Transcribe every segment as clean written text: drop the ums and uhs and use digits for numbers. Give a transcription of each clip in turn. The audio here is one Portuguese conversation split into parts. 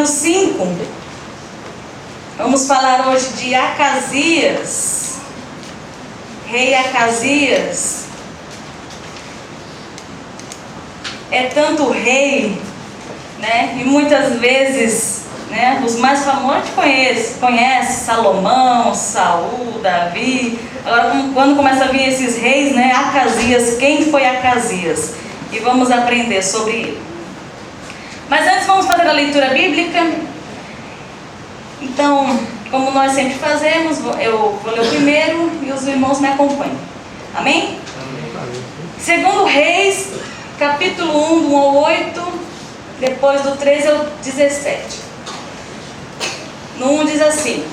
número 5. Vamos falar hoje de Acasias, rei Acasias. É tanto rei, né? E muitas vezes, né, os mais famosos conhece Salomão, Saul, Davi. Agora, quando começa a vir esses reis, né, Acasias, quem foi Acasias? E vamos aprender sobre ele. Mas antes vamos fazer a leitura bíblica. Então, como nós sempre fazemos, eu vou ler o primeiro e os irmãos me acompanham. Amém? Segundo Reis, capítulo 1, do 1 ao 8, depois do 13 ao 17. No 1 diz assim: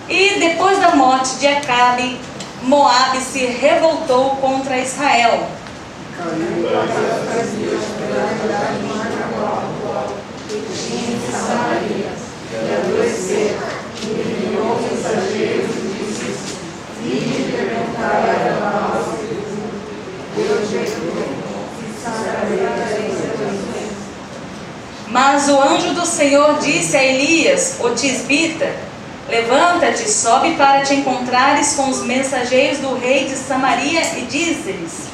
E depois da morte de Acabe, Moabe se revoltou contra Israel. Mas o anjo do Senhor disse a Elias, o tisbita: Levanta-te, sobe para te encontrares com os mensageiros do rei de Samaria e dize-lhes: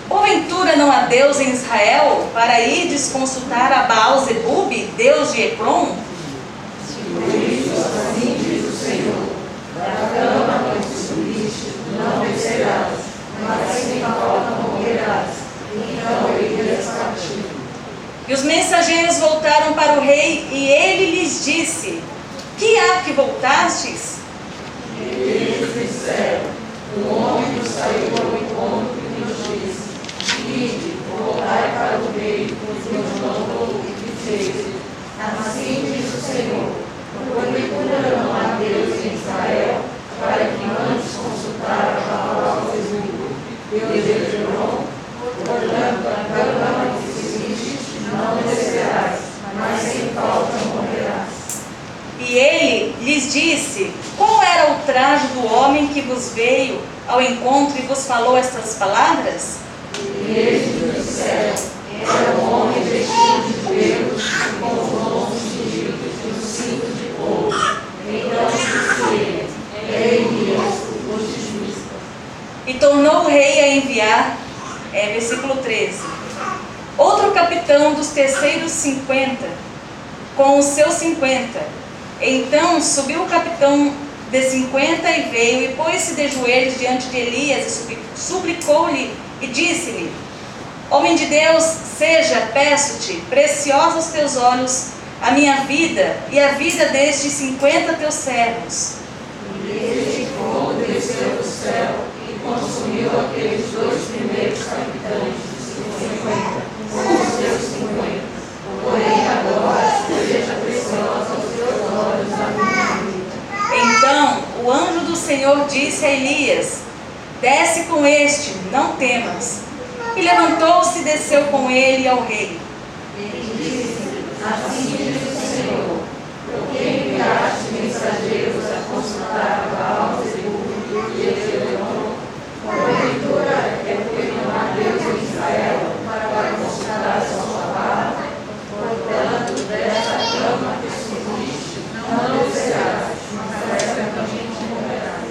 Porventura não há Deus em Israel, para irdes consultar a Baal-zebub, Deus de Ecrom? Assim diz o Senhor: da cama onde subiste, não descerás, mas sem falta morrerás. Então Elias partiu. E os mensageiros voltaram para o rei, e ele lhes disse: Que há que voltastes? E eles disseram: O homem nos saiu ao encontro e nos disse: Ide, voltai para o rei, pois nos mandou e dizer: Assim diz o Senhor: Porventura não há Deus em Israel, para que antes consultar a Baal-zebub, Deus de Ecrom? Portanto, a cama onde subiste, não descerás, mas sem falta morrerás. E ele lhes disse: Qual era o traje do homem que vos veio ao encontro e vos falou estas palavras? E eles disseram: Era um homem vestido de pelos, com os lombos cingidos e um cinto de couro. Então disse ele: É Elias, o tisbita. E tornou o rei a enviar, versículo 13, outro capitão dos terceiros 50, com os seus 50. Então subiu o capitão de 50 e veio e pôs-se de joelhos diante de Elias e suplicou-lhe e disse-lhe: Homem de Deus, seja, peço-te, preciosa aos teus olhos a minha vida e a vida destes 50 teus servos. E este fogo desceu do céu e consumiu aqueles dois primeiros capitães dos 50, com os seus 50. Porém agora seja preciosa aos teus olhos a minha vida. Então o anjo do Senhor disse a Elias: Desce com este, não temas. E levantou-se e desceu com ele ao rei. Ele disse: Assim diz o Senhor: Por que enviaste mensageiros a consultar a Baal-zebub e Ecrom? Porventura é porque não há Deus em Israel para consultar a sua palavra? Portanto, dessa cama que subiste, não descerás, mas certamente morrerás.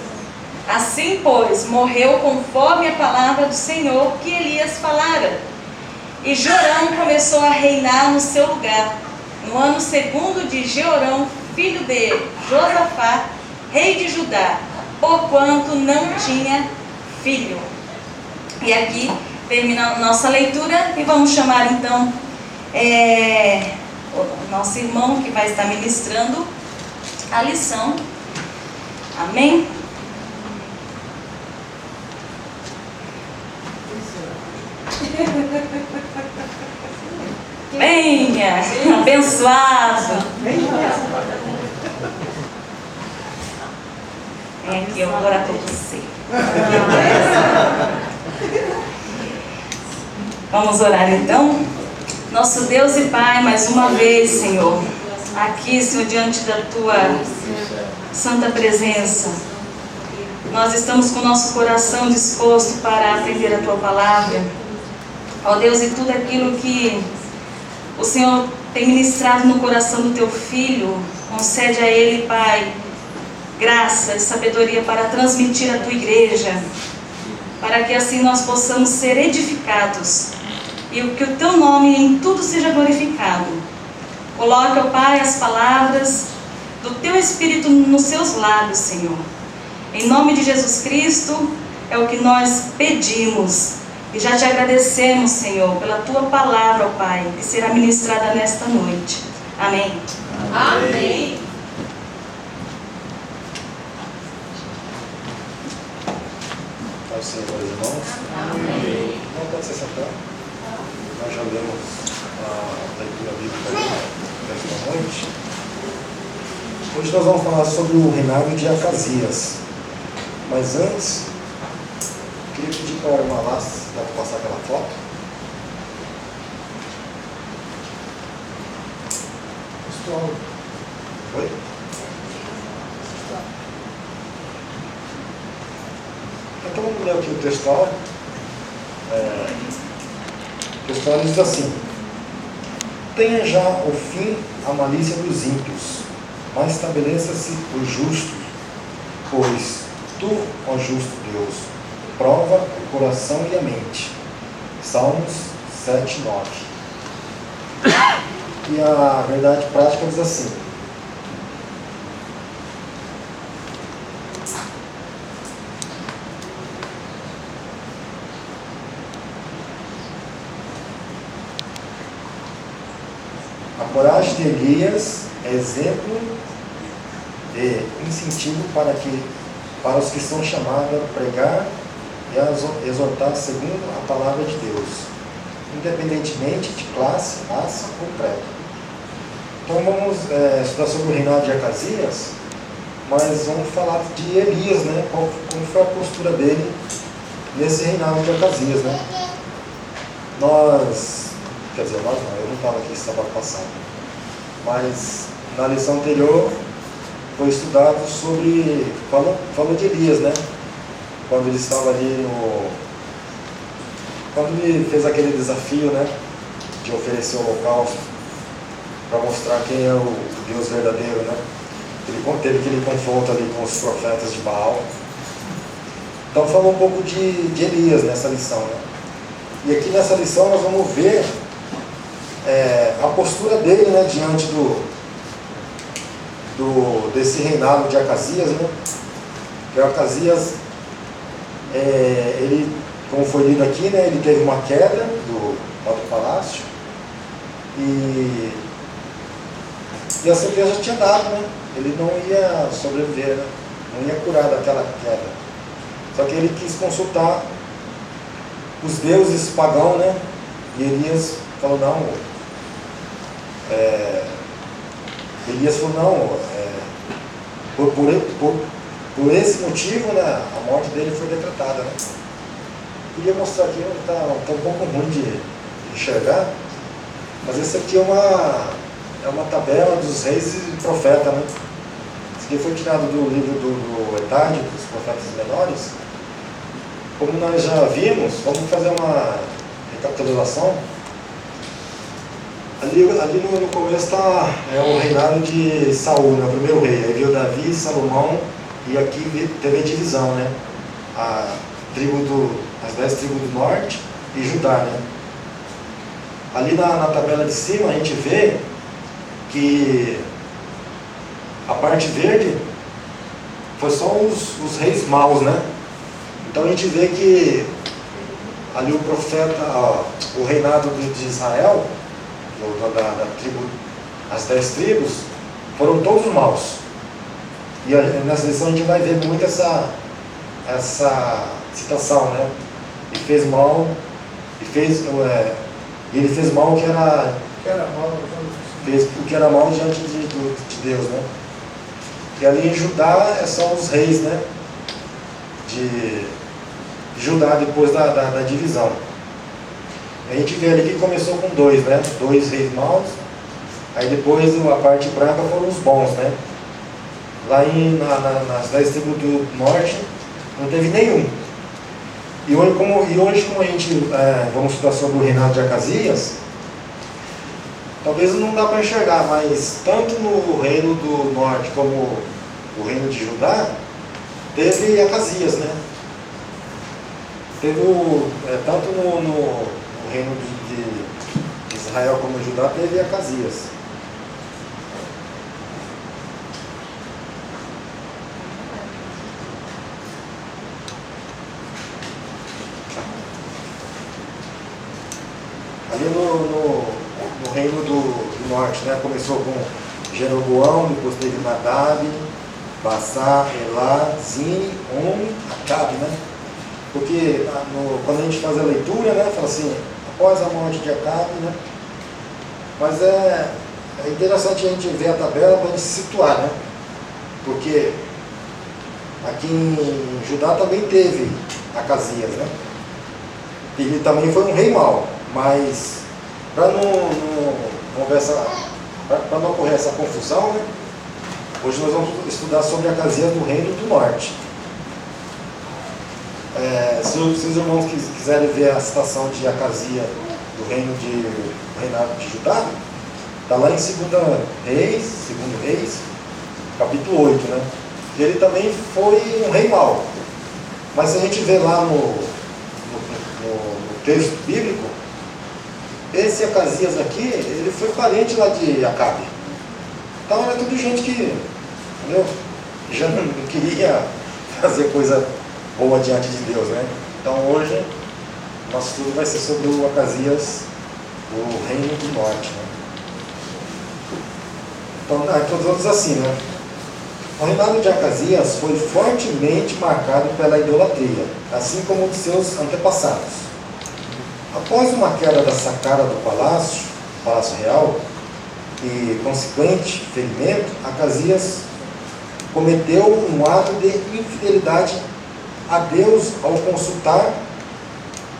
Assim, pois, morreu conforme a palavra do Senhor que Elias falara. E Jorão começou a reinar no seu lugar, no ano segundo de Jeorão, filho de Josafá, rei de Judá, porquanto não tinha filho. E aqui termina a nossa leitura e vamos chamar então o nosso irmão que vai estar ministrando a lição. Amém? Venha, abençoado. Vem aqui, eu vou orar por você. Vamos orar então? Nosso Deus e Pai, mais uma vez, Senhor, aqui, Senhor, diante da Tua santa presença, nós estamos com o nosso coração disposto para aprender a Tua palavra. Ó Deus, e tudo aquilo que o Senhor tem ministrado no coração do teu filho. Concede a ele, Pai, graça e sabedoria para transmitir à tua igreja, para que assim nós possamos ser edificados e que o teu nome em tudo seja glorificado. Coloque, ó Pai, as palavras do teu Espírito nos seus lábios, Senhor. Em nome de Jesus Cristo, é o que nós pedimos. E já te agradecemos, Senhor, pela tua palavra, ó Pai, que será ministrada nesta noite. Amém. Amém. Ao Senhor, irmãos. Amém. Não pode se sentar. Nós já lemos a leitura bíblica desta noite. Hoje nós vamos falar sobre o reinado de Acasias. Mas antes, queria pedir para a irmã Lázaro passar aquela foto. Pessoal, oi? Então vamos ler aqui o textual. O textual diz assim: tenha já o fim a malícia dos ímpios, mas estabeleça-se o justo, pois tu, ó justo Deus, prova o coração e a mente. Salmos 7, 9. E a verdade prática diz assim: a coragem de Elias é exemplo de incentivo para os que são chamados a pregar e a exortar segundo a palavra de Deus, independentemente de classe, raça ou credo. Então vamos estudar sobre o reinado de Acasias, mas vamos falar de Elias, né? Como foi a postura dele nesse reinado de Acasias, né? Quer dizer, nós não, eu não estava aqui sábado passado, mas na lição anterior foi estudado sobre, falou de Elias, né? Quando ele estava ali quando ele fez aquele desafio, né? De oferecer o holocausto para mostrar quem é o Deus verdadeiro, né? Ele teve aquele confronto ali com os profetas de Baal. Então falou um pouco de Elias nessa lição, né? E aqui nessa lição nós vamos ver a postura dele, né, diante desse reinado de Acasias, né? Que Acasias, ele, como foi lido aqui, né, ele teve uma queda do palácio e a sentença já tinha dado, né? Ele não ia sobreviver, né? Não ia curar daquela queda. Só que ele quis consultar os deuses pagãos, né? E Elias falou, não, Elias falou, não, por esse motivo, né, a morte dele foi decretada, né? Queria mostrar aqui, está um pouco ruim de enxergar, mas esse aqui é uma tabela dos reis e profetas, né? Esse aqui foi tirado do livro do Etade, dos profetas menores. Como nós já vimos, vamos fazer uma recapitulação. Ali no começo está o reinado de Saul, né, o primeiro rei. Aí veio Davi, Salomão, e aqui teve a divisão, né? As 10 tribos do norte e Judá, né? Ali na tabela de cima a gente vê que a parte verde foi só os reis maus, né? Então a gente vê que ali o profeta, o reinado de Israel, da tribo, as 10 tribos, foram todos maus. E nessa lição a gente vai ver muito essa citação, né? E fez mal, ele fez mal o que era mal diante de Deus, né? E ali em Judá são os reis, né? De Judá depois da divisão. A gente vê ali que começou com 2, né? 2 reis maus, aí depois a parte branca foram os bons, né? Lá nas 10 tribos do norte não teve nenhum. E hoje como a gente vamos estudar sobre o reinado de Acasias, talvez não dá para enxergar, mas tanto no reino do norte como o reino de Judá, teve Acasias, né? Teve tanto no reino de Israel como Judá, teve Acasias. Ali no reino do norte, né? Começou com Jeroboão, depois teve Nadab, Bassá, Elá, Zine, Omri, Acabe, né? Porque quando a gente faz a leitura, né? Fala assim, após a morte de Acabe, né? Mas é interessante a gente ver a tabela para a gente se situar, né? Porque aqui em Judá também teve Acasias, né? Ele também foi um rei mau. Mas, para não ocorrer essa confusão, né, hoje nós vamos estudar sobre Acasias do Reino do Norte. Se os irmãos quiserem ver a citação de Acasias do reinado de Judá, está lá em 2 Reis, capítulo 8. Né? Ele também foi um rei mau. Mas se a gente vê lá no texto bíblico, esse Acasias aqui, ele foi parente lá de Acabe. Então era tudo gente que, entendeu? Já não queria fazer coisa boa diante de Deus, né? Então hoje, nosso estudo vai ser sobre o Acasias, o reino do norte, né? Então todos assim, né? O reinado de Acasias foi fortemente marcado pela idolatria, assim como o de seus antepassados. Após uma queda da sacada do palácio real, e consequente ferimento, Acasias cometeu um ato de infidelidade a Deus ao consultar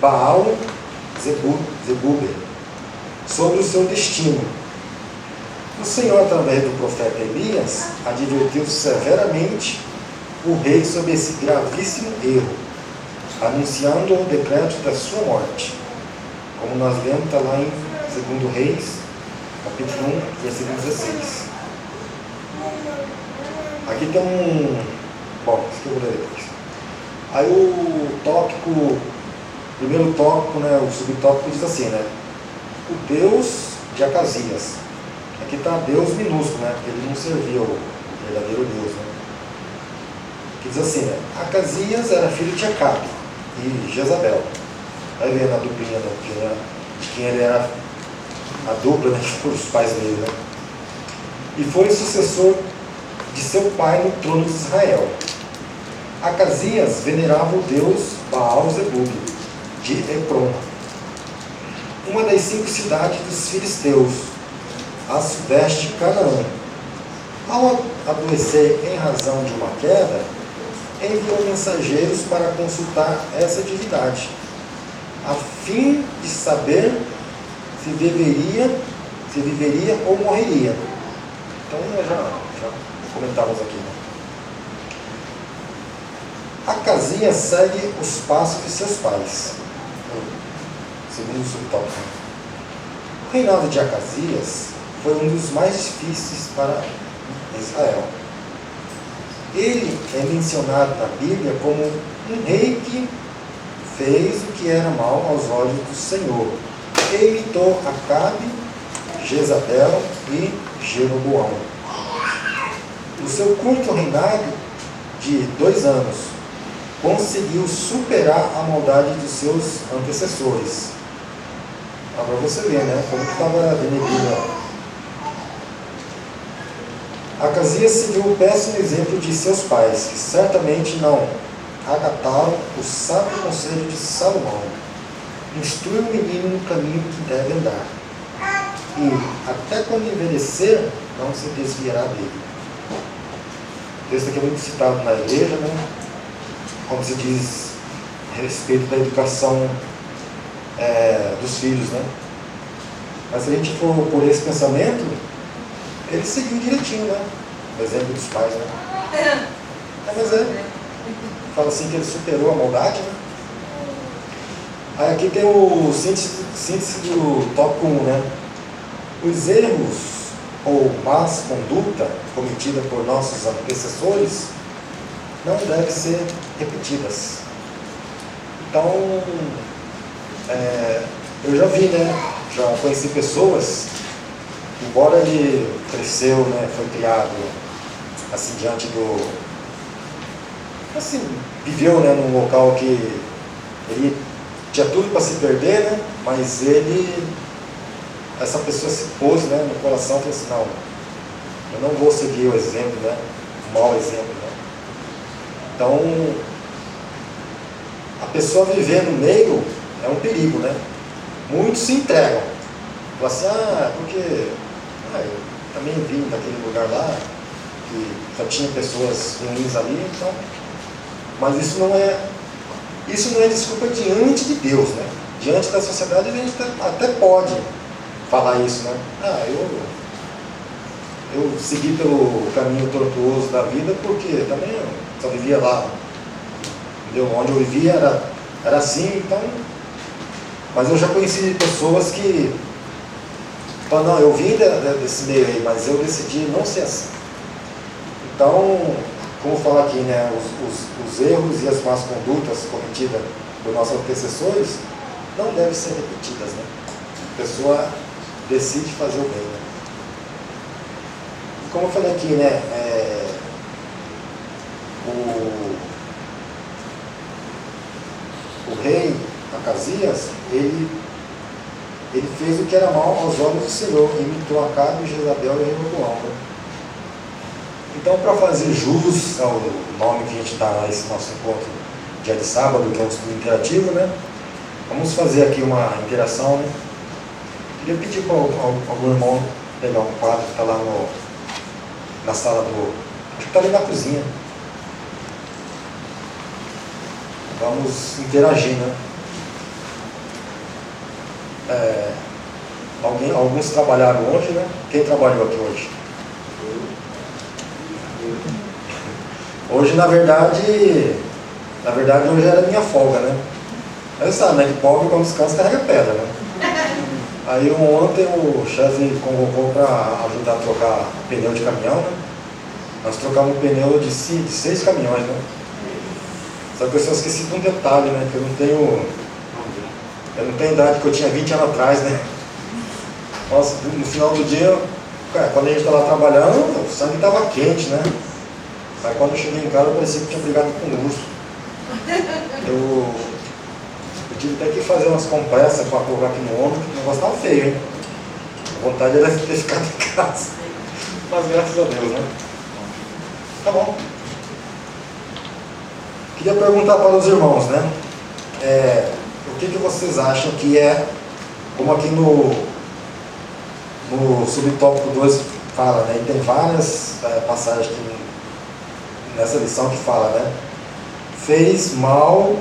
Baal Zebub sobre o seu destino. O Senhor, através do profeta Elias, advertiu severamente o rei sobre esse gravíssimo erro, anunciando o decreto da sua morte. Como nós vemos, está lá em 2 Reis, capítulo 1, versículo 16. Aqui tem bom, isso que eu vou ler depois. Aí o primeiro tópico, né, o subtópico diz assim, né? O Deus de Acasias. Aqui está Deus minúsculo, né? Porque ele não servia o verdadeiro Deus, né? Que diz assim, né? Acasias era filho de Acabe e Jezabel. Vai vendo a duplinha de quem ele era, a dupla, né, dos pais dele, né? E foi sucessor de seu pai no trono de Israel. Acasias venerava o deus Baal Zebub, de Eprom, uma das 5 cidades dos filisteus, a sudeste de Canaã. Ao adoecer em razão de uma queda, enviou mensageiros para consultar essa divindade, a fim de saber se viveria ou morreria. Então nós já comentamos aqui, né? Acasias segue os passos de seus pais. Segundo o subtópico. O reinado de Acasias foi um dos mais difíceis para Israel. Ele é mencionado na Bíblia como um rei que fez o que era mal aos olhos do Senhor. Ele imitou Acabe, Jezabel e Jeroboão. No seu curto reinado de 2 anos, conseguiu superar a maldade dos seus antecessores. Para você ver, né? Como que estava denegrido. Acasias seguiu o péssimo exemplo de seus pais, que certamente não acataram o sábio conselho de Salomão. Instrui o menino no caminho que deve andar, e até quando envelhecer, não se desviará dele. O texto aqui é muito citado na igreja, né? Como se diz a respeito da educação dos filhos, né? Mas se a gente for por esse pensamento, ele seguiu direitinho, né? O exemplo dos pais, né? Mas fala assim que ele superou a maldade, né? Aí aqui tem o síntese do tópico 1, né? Os erros ou más conduta cometida por nossos antecessores não devem ser repetidas. Então, eu já vi, né? Já conheci pessoas, embora ele cresceu, né? Foi criado assim diante do... assim, viveu, né? Num local que ele tinha tudo para se perder, né? Mas essa pessoa se pôs, né, no coração e falou assim, não, eu não vou seguir o exemplo, né? O mau exemplo, né? Então, a pessoa viver no meio é um perigo, né? Muitos se entregam. Falam assim, porque eu também vim daquele lugar lá, que só tinha pessoas ruins ali, então... Mas isso não é desculpa diante de Deus, né? Diante da sociedade a gente até pode falar isso, né? Eu segui pelo caminho tortuoso da vida porque também eu só vivia lá, entendeu? Onde eu vivia era assim, então... Mas eu já conheci pessoas que falam, não, eu vim desse meio aí, mas eu decidi não ser assim. Então, como fala aqui, né, os erros e as más condutas cometidas por nossos antecessores não devem ser repetidas, né? A pessoa decide fazer o bem, né? E como eu falei aqui, né, o rei Acasias, ele fez o que era mal aos olhos do Senhor, imitou Acabe, Jezabel e Jeroboão, né? Então, para fazer jus ao nome que a gente dá a esse nosso encontro dia de sábado, que é um estudo interativo, né? Vamos fazer aqui uma interação, né? Queria pedir para algum irmão pegar um quadro que está lá na sala acho que está ali na cozinha. Vamos interagir, né? Alguns trabalharam hoje, né? Quem trabalhou aqui hoje? Hoje, na verdade, hoje era minha folga, né? Mas você sabe, né? Que pobre quando descansa carrega pedra, né? Aí ontem o chefe me convocou para ajudar a trocar pneu de caminhão, né? Nós trocamos um pneu de 6 caminhões, né? Só que eu só esqueci de um detalhe, né? Que eu não tenho idade, que eu tinha 20 anos atrás, né? Nossa, no final do dia, quando a gente estava trabalhando, o sangue estava quente, né? Aí quando eu cheguei em casa, eu parecia que tinha brigado com um urso. Eu tive até que fazer umas compressas para colocar aqui no ombro, que o negócio estava feio, hein? A vontade era ter ficado em casa. Mas graças a Deus, né? Tá bom. Queria perguntar para os irmãos, né? O que vocês acham que como aqui no subtópico 2 fala, né? E tem várias passagens aqui nessa lição que fala, né? Fez mal,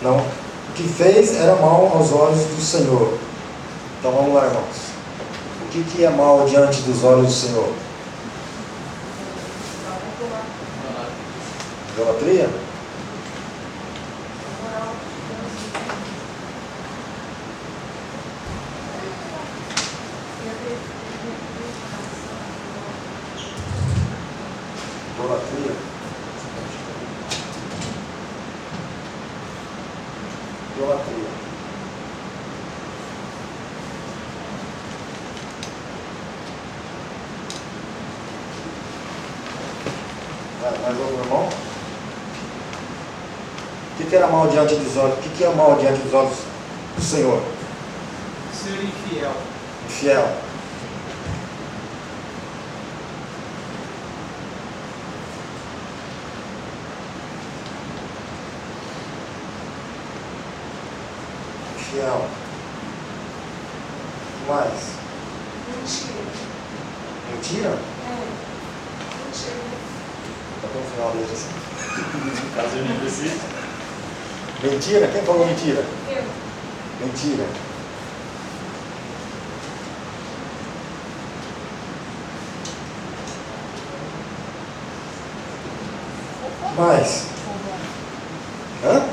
não, o que fez era mal aos olhos do Senhor. Então vamos lá, irmãos. O que é mal diante dos olhos do Senhor? Idolatria? Idolatria? Idolatria. Mais algum irmão? O que era mal diante dos olhos? O que é mal diante dos olhos do Senhor? Ser infiel. Infiel. Infiel. O que mais? Mentira. Mentira? Mentira. Até o final dele assim. Caso eu não precise. Mentira? Quem falou mentira? Eu. Mentira. Mais? Hã?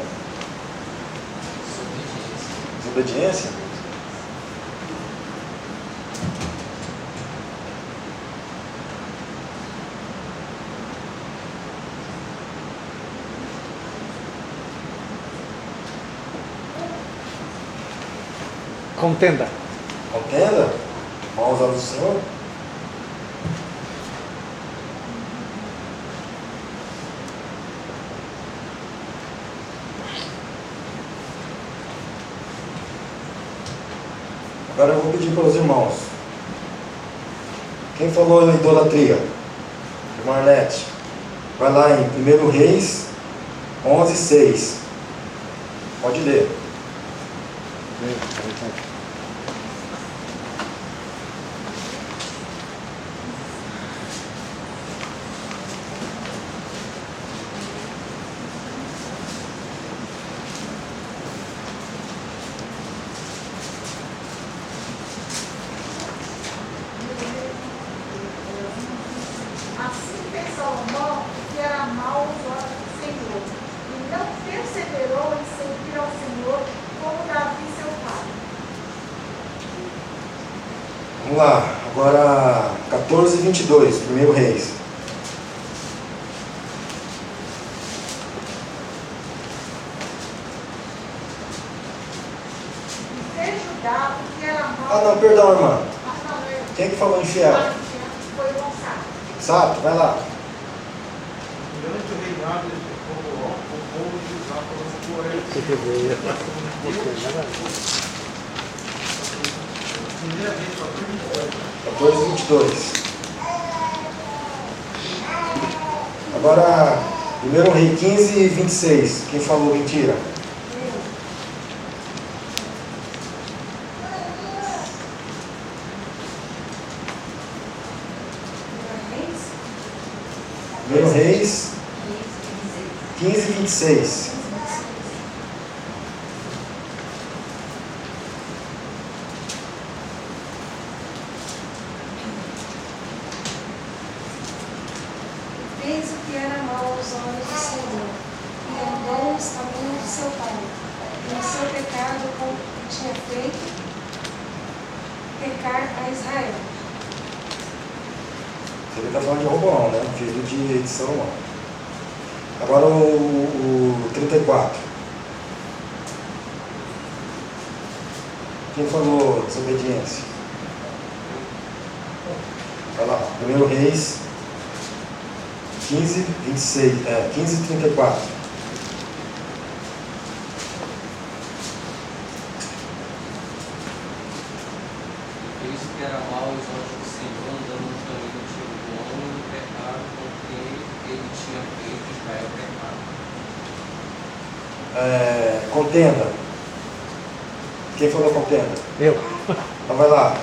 Desobediência? Contenda. Contenda? Mal aos olhos do Senhor? Agora eu vou pedir para os irmãos. Quem falou em idolatria? Irmã Arlete. Vai lá em 1 Reis 11:6. Pode ler. Assim fez Salomão, que era mau aos olhos do Senhor, e não perseverou em servir ao Senhor como Davi seu pai. Vamos lá. Agora 14:22. 1 Reis. E fez Judá, o que era mau. Ah, não, perdão, irmã. Não, eu. Quem que falou infiel? Foi o Gonçalo. Sabe? Vai lá. Durante o reinado o povo de Judá falou primeiramente, a 14:22. Agora, 1 Rei 15:26. Quem falou mentira? Reis? 1 Reis 15:26. Fez o que era mal aos olhos do Senhor, e andou nos caminhos de seu pai, e no seu pecado com o que tinha feito, pecar a Israel. Ele está falando de Roboão, né? Filho de Salomão. Agora o 34. Quem falou desobediência? Vai lá. 1 Reis 15:34. Fez o que era mal aos olhos do Senhor, andando no caminho de Jeroboão e no pecado com que ele tinha feito Israel pecar. Contenda. Quem falou contenda? Eu. Então vai lá.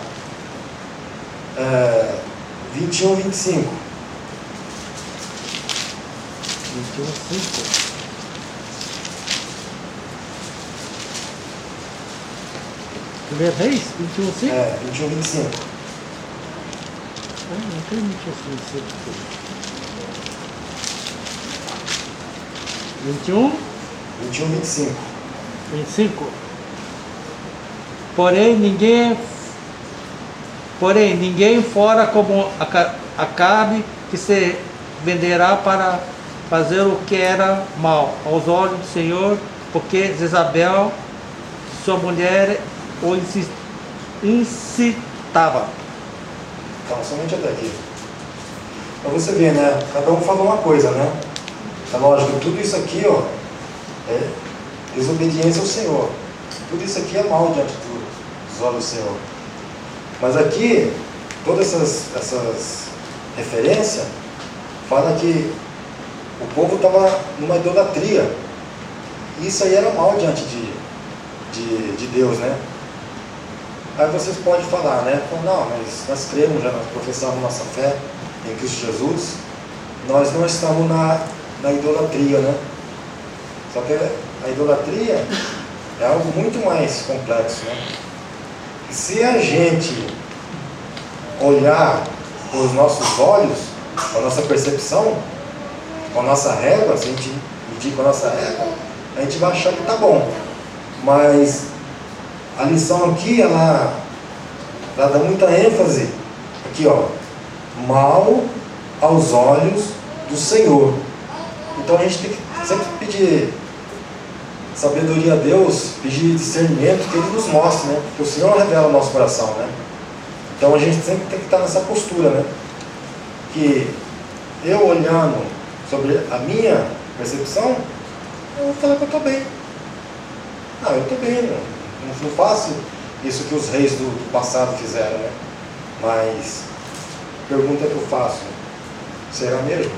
21:25. 21:5. Primeiro Reis? 21:5? 21:25. Não tem 21:5. 21? 21:25. 25. Porém ninguém fora como Acabe, que se venderá para fazer o que era mal aos olhos do Senhor, porque Jezabel, sua mulher, o incitava. Então, somente até aqui. Para você ver, né? Cada um falou uma coisa, né? É lógico, tudo isso aqui, ó, é desobediência ao Senhor. Tudo isso aqui é mal diante dos olhos do Senhor. Mas aqui, todas essas referências falam que o povo estava numa idolatria. E isso aí era mal diante de Deus, né? Aí vocês podem falar, né? Não, mas nós cremos, já nós professamos nossa fé em Cristo Jesus. Nós não estamos na idolatria, né? Só que a idolatria é algo muito mais complexo, né? E se a gente olhar com os nossos olhos, com a nossa percepção, com a nossa régua, se a gente medir com a nossa régua, a gente vai achar que tá bom. Mas a lição aqui, ela dá muita ênfase aqui, ó, mal aos olhos do Senhor. Então a gente tem que sempre sabedoria a Deus, pedir discernimento, que Ele nos mostre, né? Que o Senhor revela o nosso coração, né? Então a gente sempre tem que estar nessa postura, né? Que eu olhando sobre a minha percepção, eu vou falar que eu estou bem. Não, eu estou bem, não faço isso que os reis do passado fizeram, né? Mas a pergunta que eu faço, será mesmo?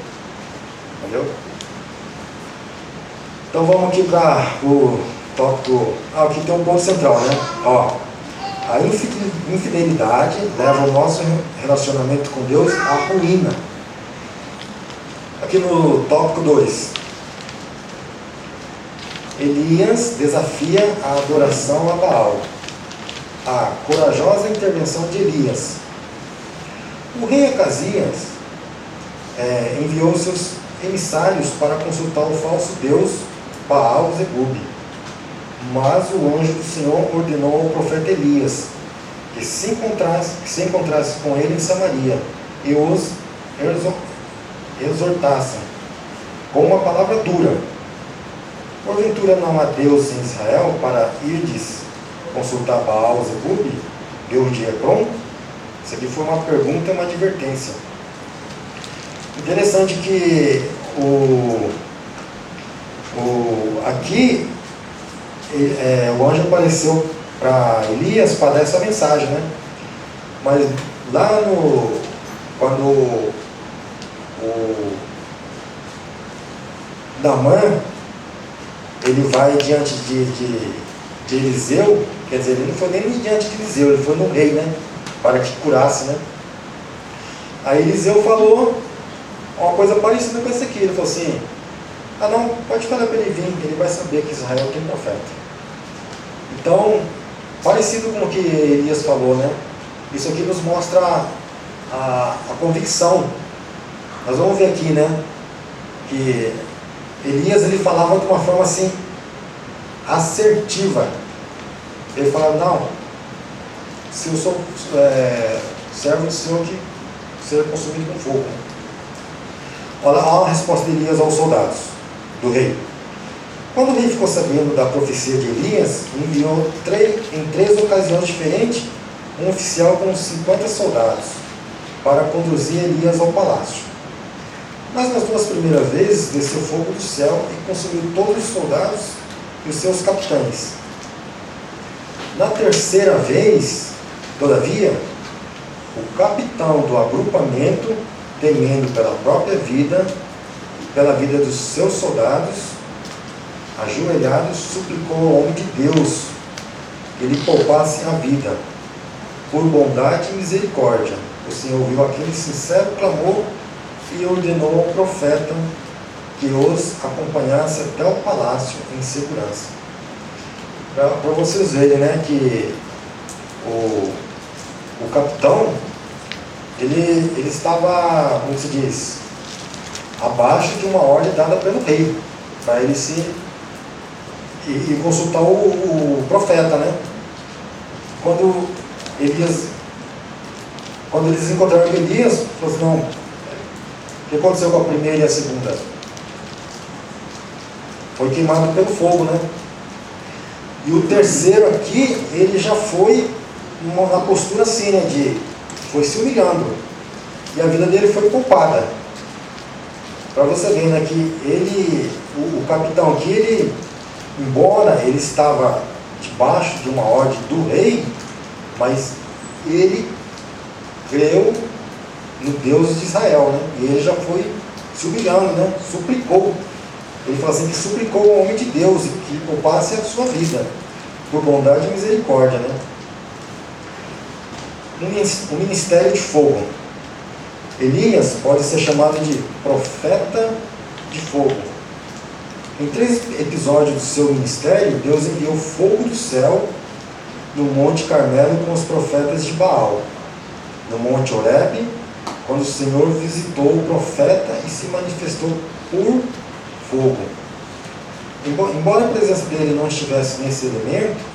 Entendeu? Então vamos aqui para o tópico. Aqui tem um ponto central, né? Ó, a infidelidade leva o nosso relacionamento com Deus à ruína. Aqui no tópico 2. Elias desafia a adoração a Baal. A corajosa intervenção de Elias. O rei Acasias enviou seus emissários para consultar o falso deus Baal-Zebub. Mas o anjo do Senhor ordenou ao profeta Elias que se encontrasse com ele em Samaria e os exortassem com uma palavra dura. Porventura não há Deus em Israel para irdes consultar Baal-Zebub, Deus de Hebron? Isso aqui foi uma pergunta e uma advertência. Interessante que aqui o anjo apareceu para Elias para dar essa mensagem, né? Mas lá quando o Naamã ele vai diante de Eliseu, quer dizer, ele não foi nem diante de Eliseu, ele foi no rei, né? Para que curasse, né? Aí Eliseu falou uma coisa parecida com essa aqui. Ele falou assim: ah não, pode falar para ele vir, ele vai saber que Israel tem profeta. Então, parecido com o que Elias falou, né? Isso aqui nos mostra a convicção. Nós vamos ver aqui, né? Que Elias ele falava de uma forma assim assertiva. Ele falava: não, se eu sou servo do Senhor que ser consumido com fogo. Olha a resposta de Elias aos soldados do rei. Quando o rei ficou sabendo da profecia de Elias, enviou em 3 ocasiões diferentes um oficial com 50 soldados para conduzir Elias ao palácio. Mas nas 2 primeiras vezes desceu fogo do céu e consumiu todos os soldados e os seus capitães. Na 3ª vez, todavia, o capitão do agrupamento, temendo pela própria vida e pela vida dos seus soldados, ajoelhados, suplicou ao homem de Deus que lhe poupasse a vida, por bondade e misericórdia. O Senhor ouviu aquele sincero clamor e ordenou ao profeta que os acompanhasse até o palácio em segurança. Para vocês verem, né, que o capitão ele estava, como se diz, abaixo de uma ordem dada pelo rei, para ele e consultar o profeta, né? Quando eles encontraram Elias, falou assim: não, o que aconteceu com a primeira e a segunda? Foi queimado pelo fogo, né? E o terceiro aqui, ele já foi na postura assim, né? Foi se humilhando. E a vida dele foi poupada. Para você ver, né? Que o capitão aqui, ele, embora ele estava debaixo de uma ordem do rei, mas ele creu no Deus de Israel, né? E ele já foi se humilhando, né? Suplicou. Ele fala assim, que suplicou ao homem de Deus e que poupasse a sua vida, por bondade e misericórdia, né? O ministério de fogo. Elias pode ser chamado de profeta de fogo. Em 3 episódios do seu ministério, Deus enviou fogo do céu no Monte Carmelo com os profetas de Baal. No Monte Horebe, quando o Senhor visitou o profeta e se manifestou por fogo. Embora a presença dele não estivesse nesse elemento,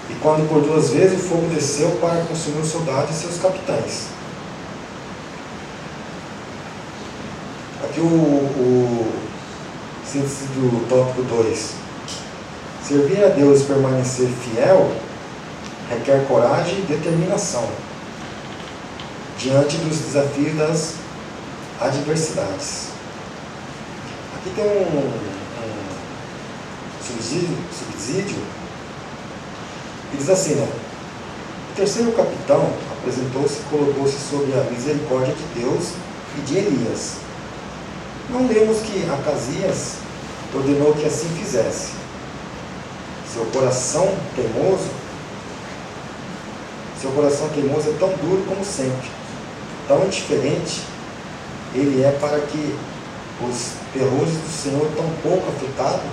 e quando por 2 vezes o fogo desceu para consumir os soldados e seus capitães. Aqui o síntese do tópico 2. Servir a Deus e permanecer fiel requer coragem e determinação diante dos desafios das adversidades. Aqui tem um subsídio que diz assim, né? O terceiro capitão apresentou-se e colocou-se sob a misericórdia de Deus e de Elias. Não lemos que Acasias ordenou que assim fizesse. Seu coração teimoso é tão duro como sempre, tão indiferente ele é para que os terrores do Senhor tão pouco afetados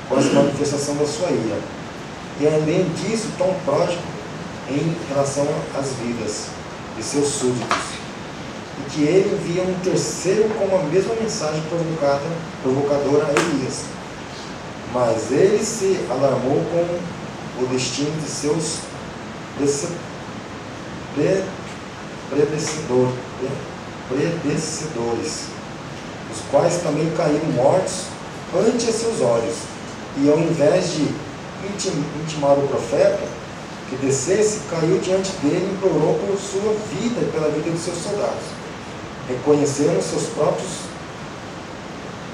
com as manifestações da sua ira. E além disso, tão pródigo em relação às vidas de seus súditos. E que ele envia um terceiro com a mesma mensagem provocadora a Elias. Mas ele se alarmou com o destino de seus predecessores, os quais também caíram mortos ante seus olhos. E ao invés de intimar o profeta que descesse, caiu diante dele e implorou por sua vida e pela vida de seus soldados, reconhecendo seus próprios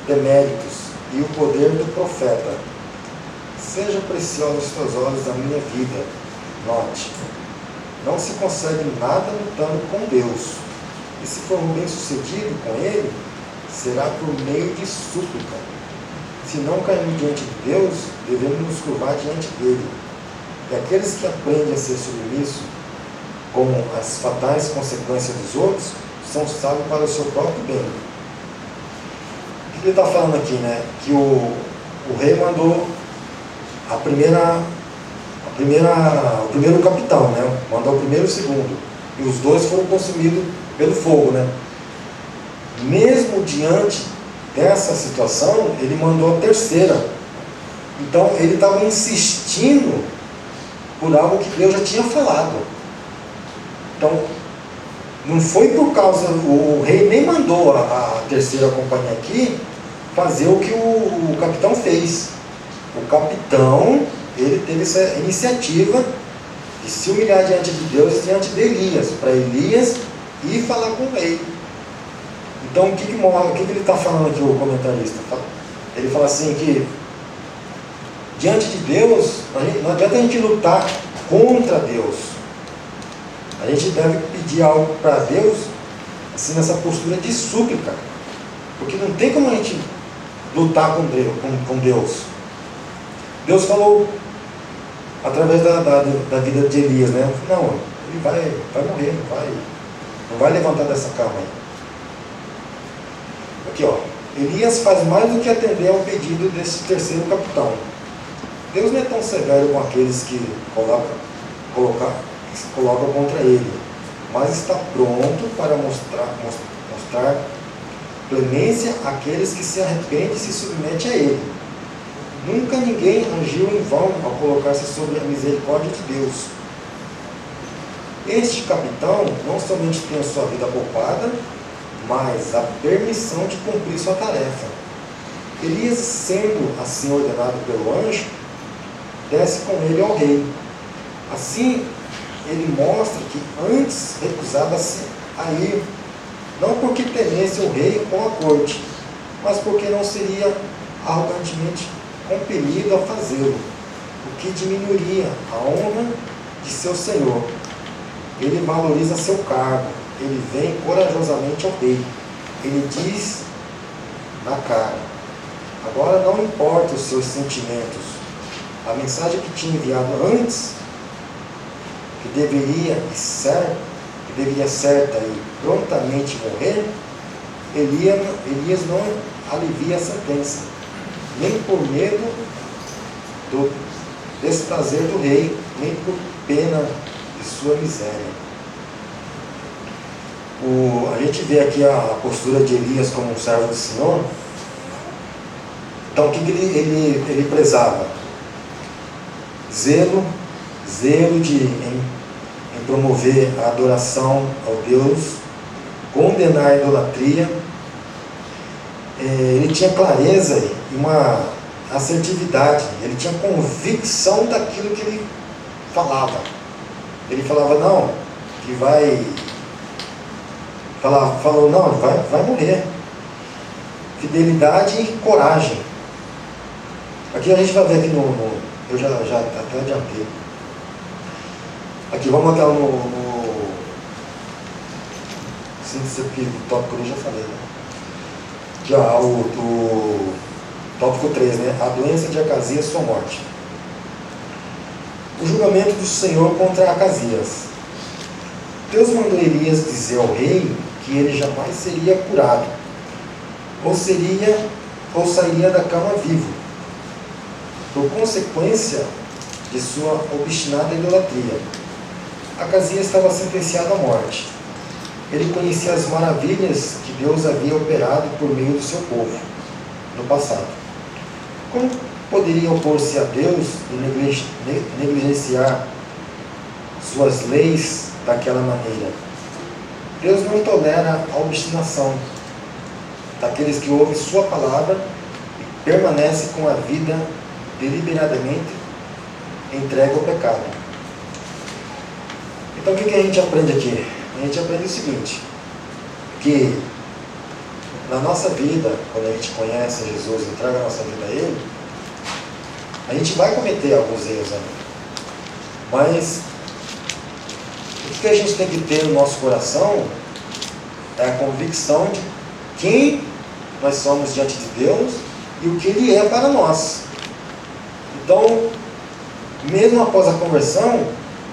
deméritos e o poder do profeta. Seja precioso os teus olhos da minha vida. Note, não se consegue nada lutando com Deus, e se for bem sucedido com Ele, será por meio de súplica. Se não cairmos diante de Deus, devemos nos curvar diante dele. E aqueles que aprendem a ser submissos com as fatais consequências dos outros, são sábios para o seu próprio bem. O que ele está falando aqui, né? Que o rei mandou o primeiro capitão, né? Mandou o primeiro e o segundo. E os dois foram consumidos pelo fogo, né? Mesmo diante dessa situação, ele mandou a terceira. Então, ele estava insistindo por algo que Deus já tinha falado. Então, não foi por causa... O rei nem mandou a terceira companhia aqui fazer o que o capitão fez. O capitão, ele teve essa iniciativa de se humilhar diante de Deus e diante de Elias, para Elias ir falar com o rei. Então, o que ele está falando aqui, o comentarista? Ele fala assim que, diante de Deus, não adianta a gente lutar contra Deus. A gente deve pedir algo para Deus, assim, nessa postura de súplica. Porque não tem como a gente lutar com Deus. Deus falou, através da vida de Elias, né? Não, ele vai morrer, não vai levantar dessa cama aí. Aqui, ó. Elias faz mais do que atender ao pedido desse terceiro capitão. Deus não é tão severo com aqueles que se colocam contra ele, mas está pronto para mostrar clemência àqueles que se arrependem e se submetem a ele. Nunca ninguém agiu em vão ao colocar-se sob a misericórdia de Deus. Este capitão não somente tem a sua vida poupada, mas a permissão de cumprir sua tarefa. Elias, sendo assim ordenado pelo anjo, desce com ele ao rei. Assim, ele mostra que antes recusava-se a ir, não porque temesse o rei ou a corte, mas porque não seria arrogantemente compelido a fazê-lo, o que diminuiria a honra de seu senhor. Ele valoriza seu cargo, ele vem corajosamente ao rei, ele diz na cara. Agora não importa os seus sentimentos, a mensagem que tinha enviado antes, que deveria certa e prontamente morrer, Elias não alivia a sentença, nem por medo do desprazer do rei, nem por pena de sua miséria. A gente vê aqui a postura de Elias como um servo do Senhor. Então, o que ele prezava? Zelo em promover a adoração ao Deus, condenar a idolatria. Ele tinha clareza e assertividade, ele tinha convicção daquilo que ele falava. Ele falava, não, que vai... Falou, não, vai morrer. Fidelidade e coragem. Aqui a gente vai ver aqui eu já até adiantei. Aqui, vamos até no síntese aqui do tópico que eu já falei, né? Aqui, ó, o tópico 3, né? A doença de Acasias, sua morte. O julgamento do Senhor contra Acasias. Deus mandou Elias dizer ao rei que ele jamais seria curado, ou sairia da cama vivo, por consequência de sua obstinada idolatria. Acasias estava sentenciado à morte. Ele conhecia as maravilhas que Deus havia operado por meio do seu povo no passado. Como poderia opor-se a Deus e negligenciar suas leis daquela maneira? Deus não tolera a obstinação daqueles que ouvem sua palavra e permanecem com a vida deliberadamente entregue ao pecado. Então o que a gente aprende aqui? A gente aprende o seguinte, que na nossa vida, quando a gente conhece Jesus, entrega a nossa vida a Ele, a gente vai cometer alguns erros ainda. Mas o que a gente tem que ter no nosso coração é a convicção de quem nós somos diante de Deus e o que Ele é para nós. Então, mesmo após a conversão,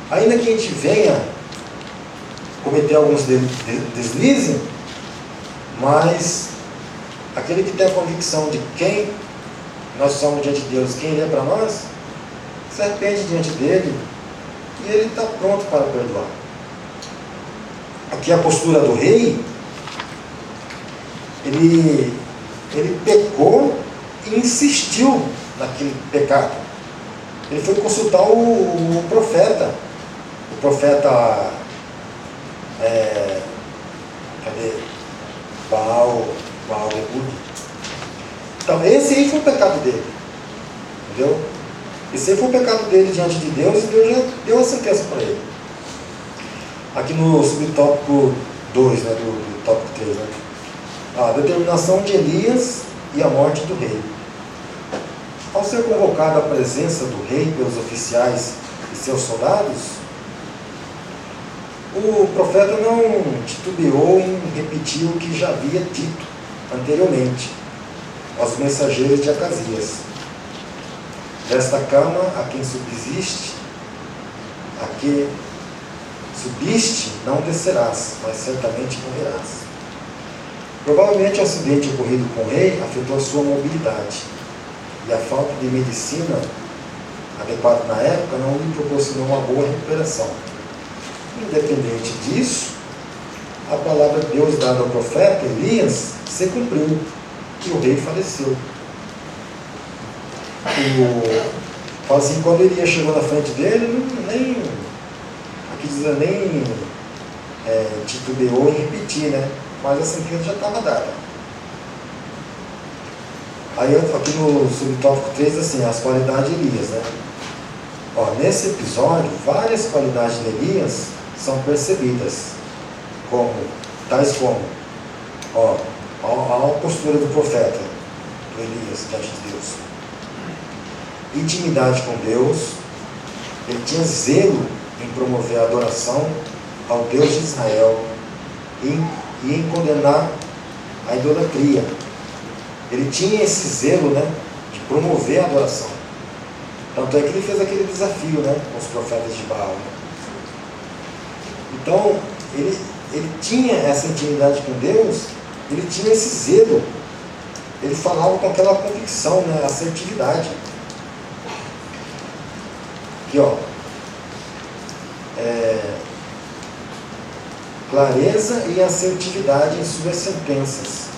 ainda que a gente venha cometer alguns deslizes, mas aquele que tem a convicção de quem nós somos diante de Deus, quem Ele é para nós, se arrepende diante dEle e Ele está pronto para perdoar. Aqui a postura do rei, ele pecou e insistiu naquele pecado. Ele foi consultar o profeta. O profeta cadê? Baal Rebud. Então esse aí foi o pecado dele. Entendeu? Esse aí foi o pecado dele diante de Deus e Deus já deu a sentença para ele. Aqui no subtópico 2, né, do tópico 3, né? A determinação de Elias e a morte do rei. Ao ser convocado à presença do rei pelos oficiais e seus soldados, o profeta não titubeou em repetir o que já havia dito anteriormente aos mensageiros de Acasias. Desta cama a quem subsiste, a que subiste, não descerás, mas certamente morrerás. Provavelmente o acidente ocorrido com o rei afetou a sua mobilidade, e a falta de medicina adequada na época não lhe proporcionou uma boa recuperação. Independente disso, a palavra de Deus dada ao profeta Elias se cumpriu, e o rei faleceu. Fala assim, quando Elias chegou na frente dele, nem titubeou em repetir, né? Mas a sentença já estava dada. Aí aqui no subtópico 3, assim, as qualidades de Elias, né? Ó, nesse episódio, várias qualidades de Elias são percebidas, tais como, a postura do profeta, do Elias, diante de Deus. Intimidade com Deus, ele tinha zelo em promover a adoração ao Deus de Israel e em condenar a idolatria. Ele tinha esse zelo, né, de promover a adoração. Tanto é que ele fez aquele desafio, né, com os profetas de Baal. Então, ele tinha essa intimidade com Deus, ele tinha esse zelo. Ele falava com aquela convicção, né, assertividade. Aqui, ó. Clareza e assertividade em suas sentenças.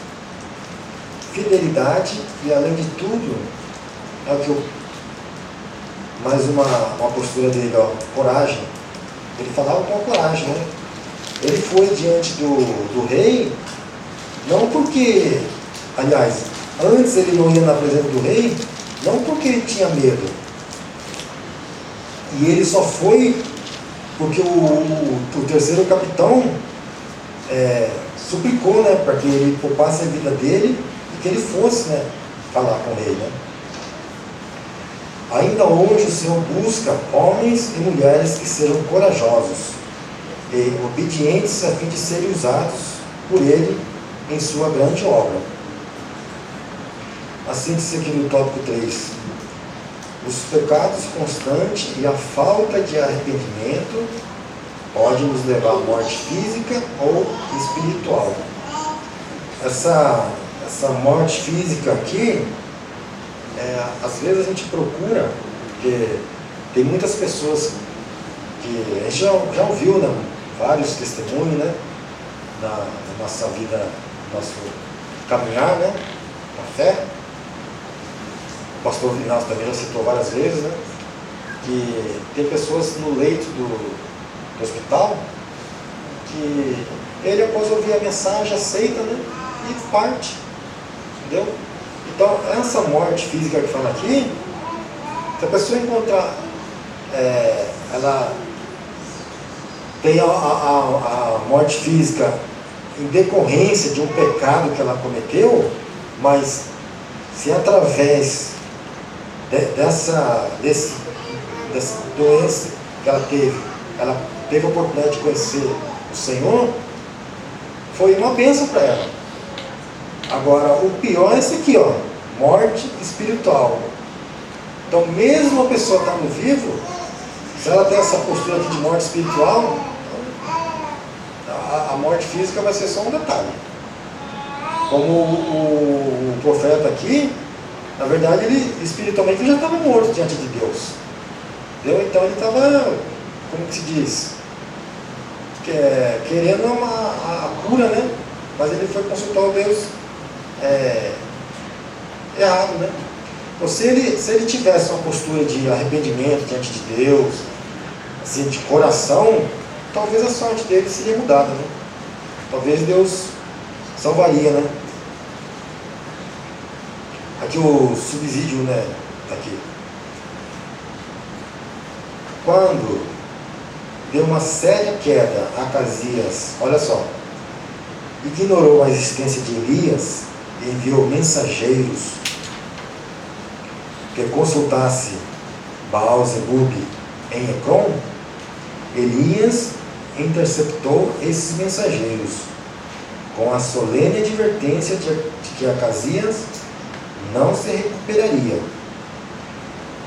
Fidelidade e, além de tudo, é o que mais uma postura dele, ó, coragem. Ele falava com a coragem, né? Ele foi diante do rei, não porque, aliás, antes ele não ia na presença do rei, não porque ele tinha medo. E ele só foi porque o terceiro capitão suplicou, né, para que ele poupasse a vida dele e que ele fosse, né, falar com ele, né? Ainda hoje o Senhor busca homens e mulheres que sejam corajosos e obedientes a fim de serem usados por Ele em sua grande obra. Assim diz aqui no tópico 3. Os pecados constantes e a falta de arrependimento podem nos levar à morte física ou espiritual. Essa morte física aqui, às vezes a gente procura, porque tem muitas pessoas que a gente já ouviu, né, vários testemunhos, né, na nossa vida, no nosso caminhar, né, na fé. O pastor Vinaldo também já citou várias vezes, né, que tem pessoas no leito do hospital que ele, após ouvir a mensagem, aceita, né, e parte, entendeu? Então, essa morte física que fala aqui, se a pessoa encontrar, ela tem a morte física em decorrência de um pecado que ela cometeu, mas se através dessa doença que ela teve a oportunidade de conhecer o Senhor, foi uma bênção para ela. Agora, o pior é esse aqui, ó, morte espiritual. Então, mesmo a pessoa estando vivo, se ela tem essa postura aqui de morte espiritual, a morte física vai ser só um detalhe. Como o profeta aqui, na verdade, ele espiritualmente já estava morto diante de Deus. Entendeu? Então, ele estava, como que se diz, querendo a cura, né? Mas ele foi consultar o Deus errado, né? Então, se ele tivesse uma postura de arrependimento diante de Deus, assim, de coração, talvez a sorte dele seria mudada, né? Talvez Deus salvaria, né? Aqui o subsídio, né? Tá aqui. Quando deu uma séria queda a Acasias, olha só, ignorou a existência de Elias e enviou mensageiros que consultasse Baal-zebub em Ecrom. Elias interceptou esses mensageiros com a solene advertência de que Acasias não se recuperaria.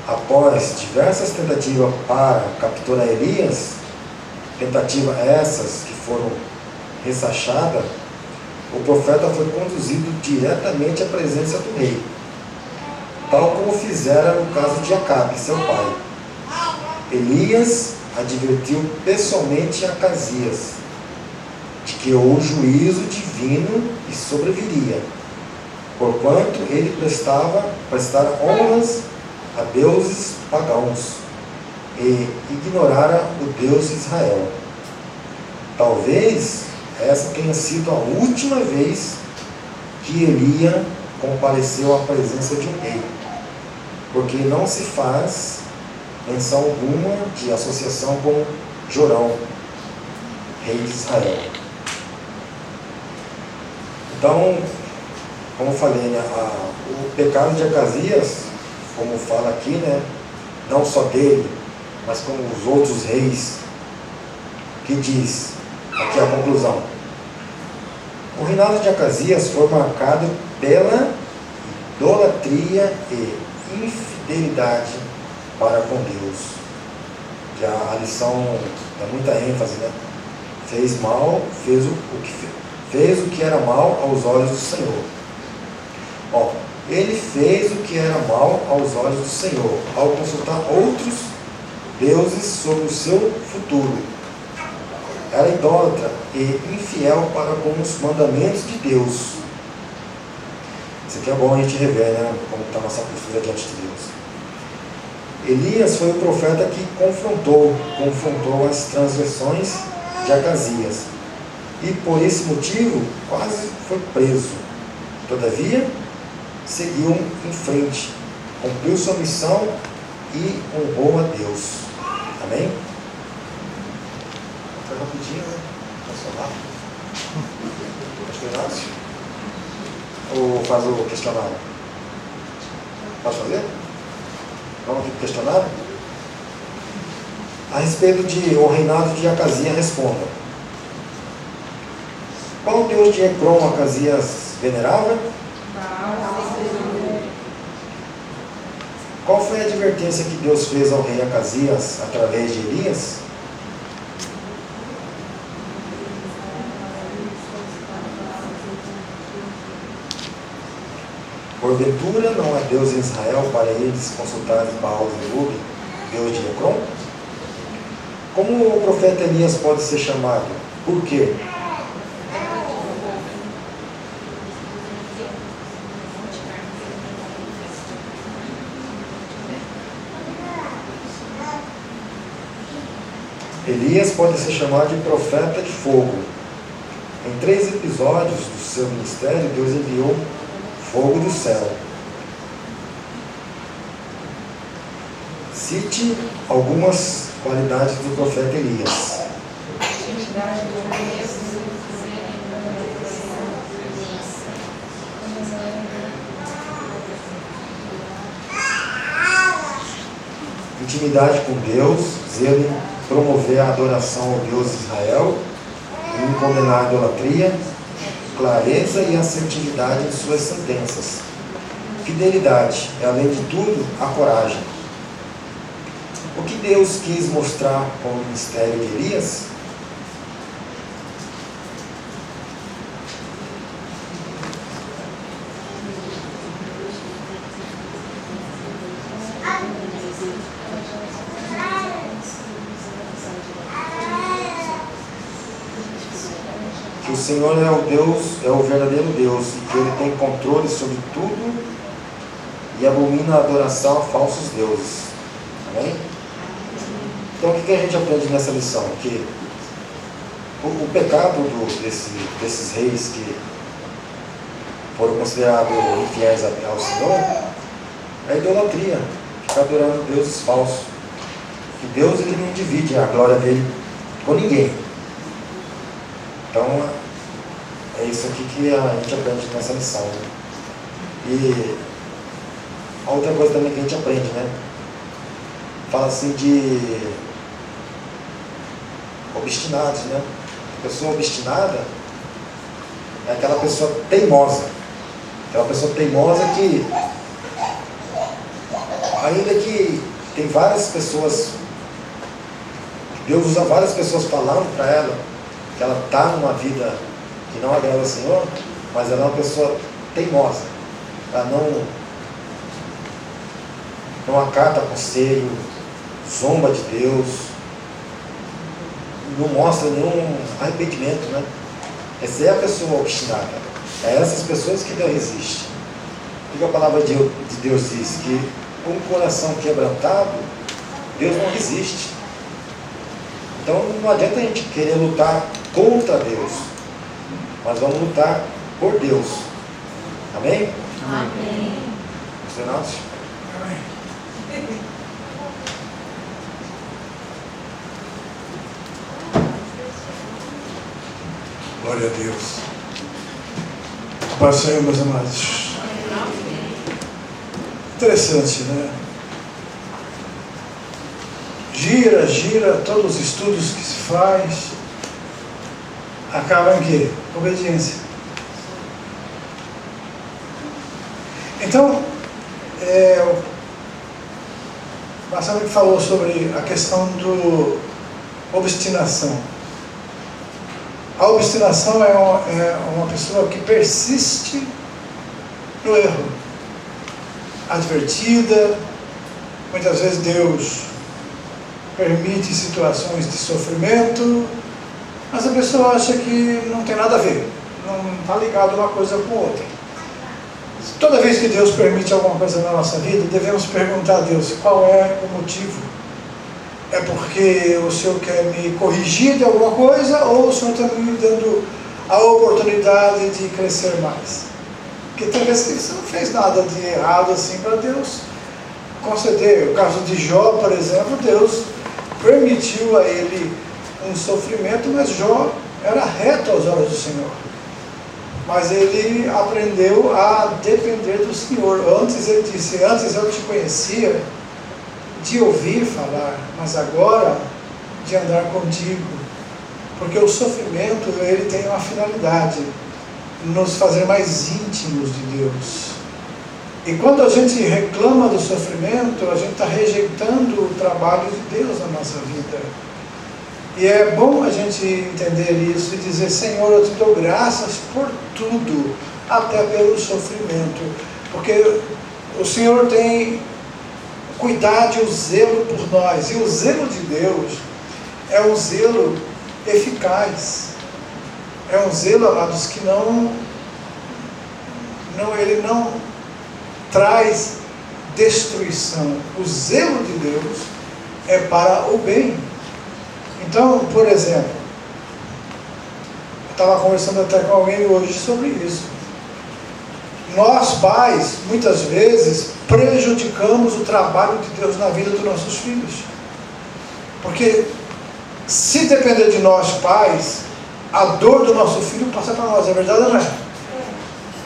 Após diversas tentativas para capturar Elias, tentativas essas que foram ressachadas, o profeta foi conduzido diretamente à presença do rei, tal como fizera no caso de Acabe, seu pai. Elias advertiu pessoalmente a Acasias de que o juízo divino lhe sobreviria, porquanto ele prestara honras a deuses pagãos e ignorara o Deus de Israel. Talvez essa tenha sido a última vez que Elias compareceu à presença de um rei, porque não se faz menção alguma de associação com Jorão, rei de Israel. Então, como eu falei, né, o pecado de Acasias, como fala aqui, né, não só dele, mas como os outros reis, que diz, aqui a conclusão: o reinado de Acasias foi marcado pela idolatria e infidelidade para com Deus. Que a lição dá muita ênfase, né? Fez mal, fez o que era mal aos olhos do Senhor. Ó, ele fez o que era mal aos olhos do Senhor, ao consultar outros deuses sobre o seu futuro. Era idólatra e infiel para com os mandamentos de Deus. Isso aqui é bom a gente rever, né? Como está a nossa postura diante de Deus. Elias foi o profeta que confrontou as transgressões de Acasias, e por esse motivo quase foi preso. Todavia, seguiu em frente cumpriu sua missão e honrou a Deus. Amém? Foi rapidinho, né? Passou lá. Pastor Inácio? Ou faz o questionário? Pode fazer? Vamos aqui para o questionário? A respeito de o reinado de Acasias, responda. Qual o Deus de Ecrom Acasias venerava? Qual foi a advertência que Deus fez ao rei Acasias através de Elias? Porventura não há Deus em Israel para eles consultarem Baal e Zebub, Deus de Ecrom? Como o profeta Elias pode ser chamado? Por quê? Elias pode ser chamado de profeta de fogo. Em 3 episódios do seu ministério, Deus enviou fogo do céu. Cite algumas qualidades do profeta Elias. Intimidade com Deus, zelo em promover a adoração ao Deus de Israel, em condenar a idolatria, clareza e assertividade em suas sentenças. Fidelidade é, além de tudo, a coragem. O que Deus quis mostrar com o ministério de Elias? Que o Senhor é o Deus, é o verdadeiro Deus, e que Ele tem controle sobre tudo e abomina a adoração a falsos deuses. Amém? Então o que a gente aprende nessa lição? Que o pecado desses reis que foram considerados infiéis ao Senhor é a idolatria, ficar adorando deuses falsos. Que Deus ele não divide a glória dele com ninguém. Então é isso aqui que a gente aprende nessa lição. Né? E a outra coisa também que a gente aprende, né? Fala assim de obstinados, né? A pessoa obstinada é aquela pessoa teimosa. Aquela pessoa teimosa que, ainda que tem várias pessoas, Deus usa várias pessoas falando para ela que ela está numa vida que não agrada ao Senhor, mas ela é uma pessoa teimosa. Ela não acata conselho, zomba de Deus, não mostra nenhum arrependimento, né? Essa é a pessoa obstinada. É essas pessoas que Deus resiste. O que a palavra de Deus diz? Que com o coração quebrantado, Deus não resiste. Então não adianta a gente querer lutar contra Deus, mas vamos lutar por Deus. Amém? Amém. Pastor Inácio? Glória a Deus. Paz do Senhor, meus amados. Interessante, né? Gira, todos os estudos que se faz, acabam em quê? Obediência. Então, o pastor falou sobre a questão do obstinação. A obstinação é uma pessoa que persiste no erro, advertida. Muitas vezes Deus permite situações de sofrimento, mas a pessoa acha que não tem nada a ver, não está ligado uma coisa com outra. Toda vez que Deus permite alguma coisa na nossa vida, devemos perguntar a Deus qual é o motivo. É porque o Senhor quer me corrigir de alguma coisa, ou o Senhor está me dando a oportunidade de crescer mais? Porque talvez você não fez nada de errado assim para Deus conceder. O caso de Jó, por exemplo, Deus permitiu a ele um sofrimento, mas Jó era reto aos olhos do Senhor. Mas ele aprendeu a depender do Senhor. Antes ele disse, antes eu te conhecia de ouvir falar, mas agora de andar contigo. Porque o sofrimento, ele tem uma finalidade, nos fazer mais íntimos de Deus. E quando a gente reclama do sofrimento, a gente está rejeitando o trabalho de Deus na nossa vida. E é bom a gente entender isso e dizer, Senhor, eu te dou graças por tudo, até pelo sofrimento. Porque o Senhor tem cuidado e o zelo por nós. E o zelo de Deus é um zelo eficaz. É um zelo, amados, que ele não traz destruição. O zelo de Deus é para o bem. Então, por exemplo, eu estava conversando até com alguém hoje sobre isso. Nós, pais, muitas vezes, prejudicamos o trabalho de Deus na vida dos nossos filhos. Porque, se depender de nós, pais, a dor do nosso filho passa para nós, é verdade ou não é?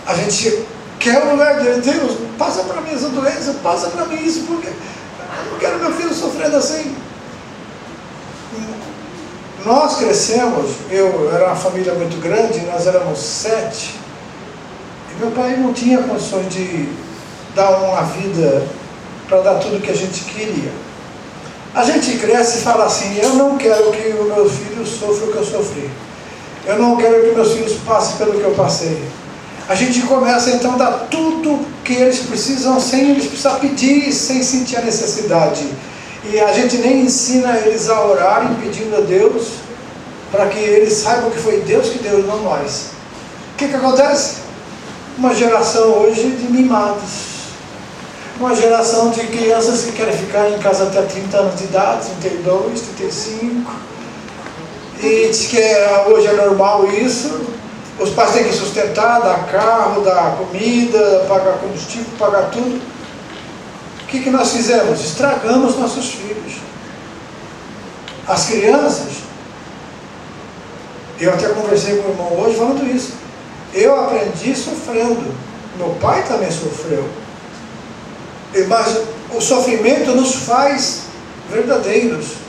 A gente quer o lugar dele. Deus, passa para mim essa doença, passa para mim isso, porque eu não quero meu filho sofrendo assim. Nós crescemos, eu era uma família muito grande, nós éramos 7, e meu pai não tinha condições de dar uma vida para dar tudo que a gente queria. A gente cresce e fala assim, eu não quero que o meu filho sofra o que eu sofri. Eu não quero que meus filhos passem pelo que eu passei. A gente começa então a dar tudo que eles precisam, sem eles precisar pedir, sem sentir a necessidade. E a gente nem ensina eles a orarem pedindo a Deus, para que eles saibam que foi Deus que deu, não nós. O que acontece? Uma geração hoje de mimados. Uma geração de crianças que querem ficar em casa até 30 anos de idade, 32, 35. E diz que hoje é normal isso. Os pais têm que sustentar, dar carro, dar comida, pagar combustível, pagar tudo. O que nós fizemos? Estragamos nossos filhos. As crianças, eu até conversei com o irmão hoje falando isso. Eu aprendi sofrendo. Meu pai também sofreu. Mas o sofrimento nos faz verdadeiros.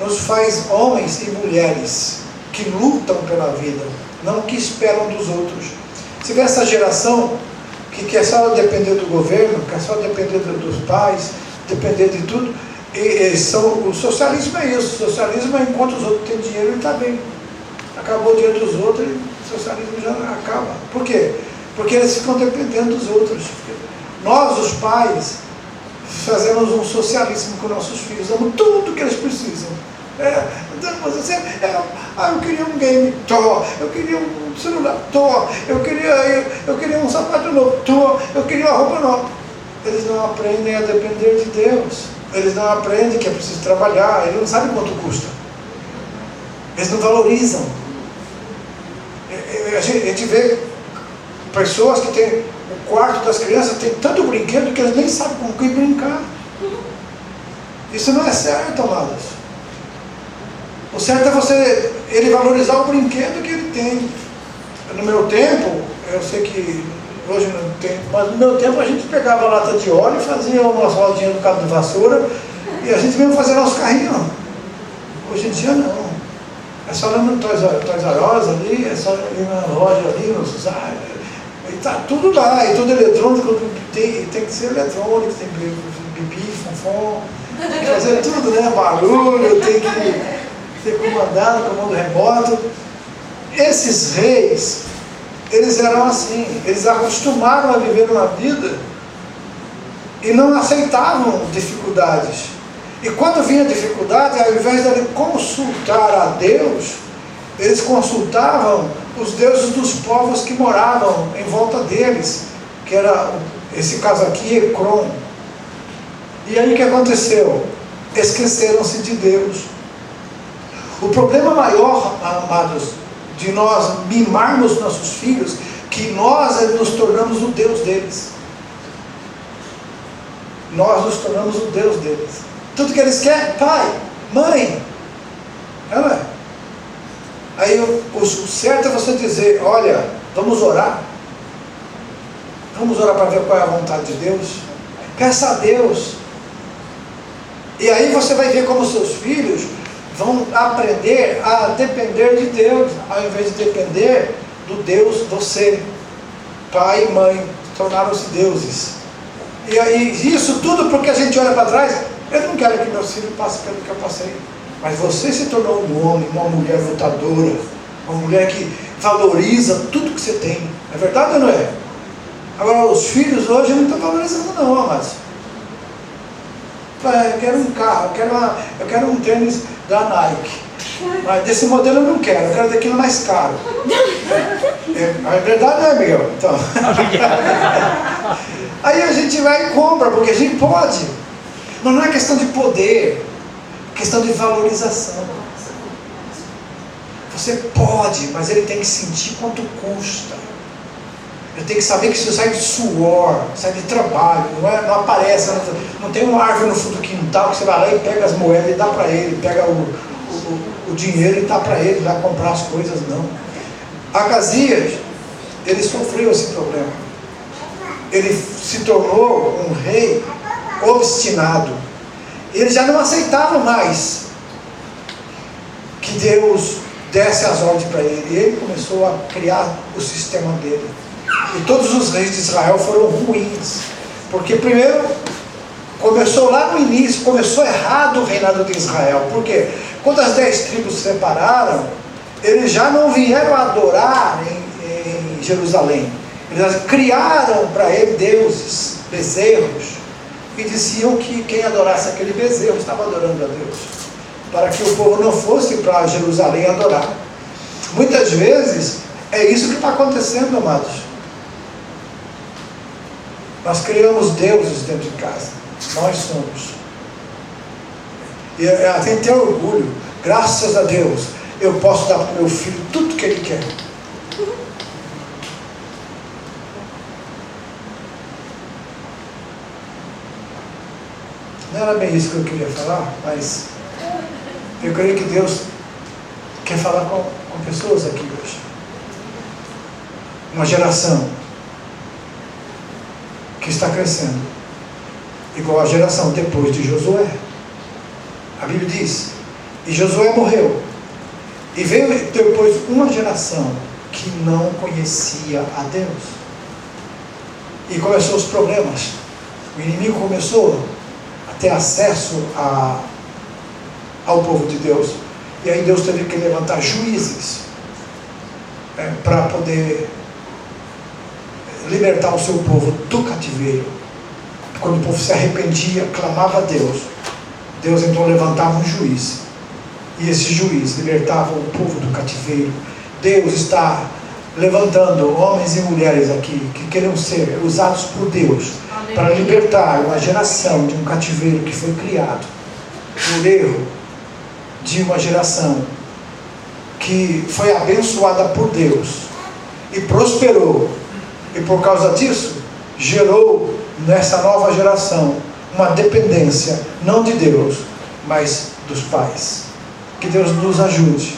Nos faz homens e mulheres que lutam pela vida, não que esperam dos outros. Você vê essa geração que quer só depender do governo, quer só depender dos pais, depender de tudo. O socialismo é isso. O socialismo é enquanto os outros têm dinheiro, ele está bem. Acabou o dinheiro dos outros e o socialismo já acaba. Por quê? Porque eles ficam dependendo dos outros. Nós, os pais, fazemos um socialismo com nossos filhos, damos tudo que eles precisam. Eu queria um game, eu queria um celular, eu queria um sapato novo, eu queria uma roupa nova. Eles não aprendem a depender de Deus. Eles não aprendem que é preciso trabalhar, eles não sabem quanto custa. Eles não valorizam. A gente vê pessoas que têm o quarto das crianças, tem tanto brinquedo que eles nem sabem com quem brincar. Isso não é certo, amados. O certo é ele valorizar o brinquedo que ele tem. No meu tempo, eu sei que hoje não tem, mas no meu tempo a gente pegava a lata de óleo e fazia umas rodinhas do cabo de vassoura e a gente mesmo fazia nosso carrinho. Hoje em dia não. É só lá no Toys R Us ali, é só ir na loja ali, e tá tudo lá, e tudo eletrônico, tem que ser eletrônico, tem que pipi, fonfon, tem que fazer tudo, né? Barulho, tem que ser comandado, comando remoto. Esses reis, eles eram assim, eles acostumaram a viver uma vida e não aceitavam dificuldades. E quando vinha dificuldade, ao invés de ele consultar a Deus, eles consultavam os deuses dos povos que moravam em volta deles, que era, esse caso aqui, Ecrom. E aí o que aconteceu? Esqueceram-se de Deus. O problema maior, amados, de nós mimarmos nossos filhos, que nós nos tornamos o Deus deles. nós nos tornamos o Deus deles. Tudo que eles querem, pai, mãe. Não é? Aí o certo é você dizer, olha, vamos orar. Vamos orar para ver qual é a vontade de Deus. Peça a Deus. E aí você vai ver como seus filhos vão aprender a depender de Deus, ao invés de depender do Deus, você. Pai e mãe tornaram-se deuses. E aí, isso tudo porque a gente olha para trás. Eu não quero que meus filhos passem pelo que eu passei. Mas você se tornou um homem, uma mulher lutadora, uma mulher que valoriza tudo que você tem. É verdade ou não é? Agora, os filhos hoje não estão valorizando não, amados. Eu quero um carro, eu quero um tênis da Nike. Mas desse modelo eu não quero daquilo mais caro. É verdade, não é, Miguel? Então. Aí a gente vai e compra, porque a gente pode. Mas não é questão de poder, é questão de valorização. Você pode, mas ele tem que sentir quanto custa. Ele tem que saber que isso sai de suor, sai de trabalho, não aparece, não tem uma árvore no fundo do quintal que você vai lá e pega as moedas e dá para ele, pega o dinheiro e dá para ele, vai comprar as coisas, não. Acasias, ele sofreu esse problema. Ele se tornou um rei obstinado. Ele já não aceitava mais que Deus desse as ordens para ele. E ele começou a criar o sistema dele. E todos os reis de Israel foram ruins. Porque primeiro, começou lá no início, começou errado o reinado de Israel. Por quê? Quando as 10 tribos se separaram, eles já não vieram adorar em Jerusalém. Eles criaram para ele deuses, bezerros, e diziam que quem adorasse aquele bezerro estava adorando a Deus, para que o povo não fosse para Jerusalém adorar. Muitas vezes é isso que está acontecendo, amados. Nós criamos deuses dentro de casa. Nós somos. E tem que ter orgulho. Graças a Deus, eu posso dar para o meu filho tudo que ele quer. Não era bem isso que eu queria falar, mas eu creio que Deus quer falar com pessoas aqui hoje. Uma geração que está crescendo, igual a geração depois de Josué. A Bíblia diz, e Josué morreu, e veio depois uma geração que não conhecia a Deus, e começou os problemas. O inimigo começou a ter acesso ao povo de Deus, e aí Deus teve que levantar juízes para poder libertar o seu povo do cativeiro. Quando o povo se arrependia, clamava a Deus, Deus então levantava um juiz, e esse juiz libertava o povo do cativeiro. Deus está levantando homens e mulheres aqui que queiram ser usados por Deus para libertar uma geração de um cativeiro que foi criado por erro, de uma geração que foi abençoada por Deus e prosperou, e por causa disso gerou nessa nova geração uma dependência, não de Deus, mas dos pais. Que Deus nos ajude.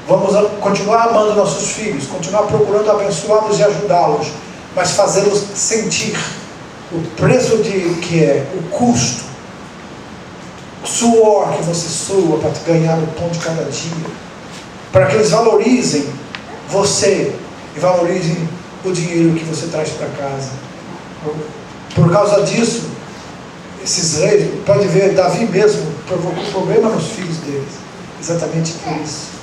Vamos continuar amando nossos filhos, continuar procurando abençoá-los e ajudá-los, mas fazê-los sentir o preço que é, o custo, o suor que você sua para ganhar o pão de cada dia, para que eles valorizem você e valorizem o dinheiro que você traz para casa. Por causa disso, esses reis, pode ver, Davi mesmo provocou problema nos filhos deles, exatamente por isso.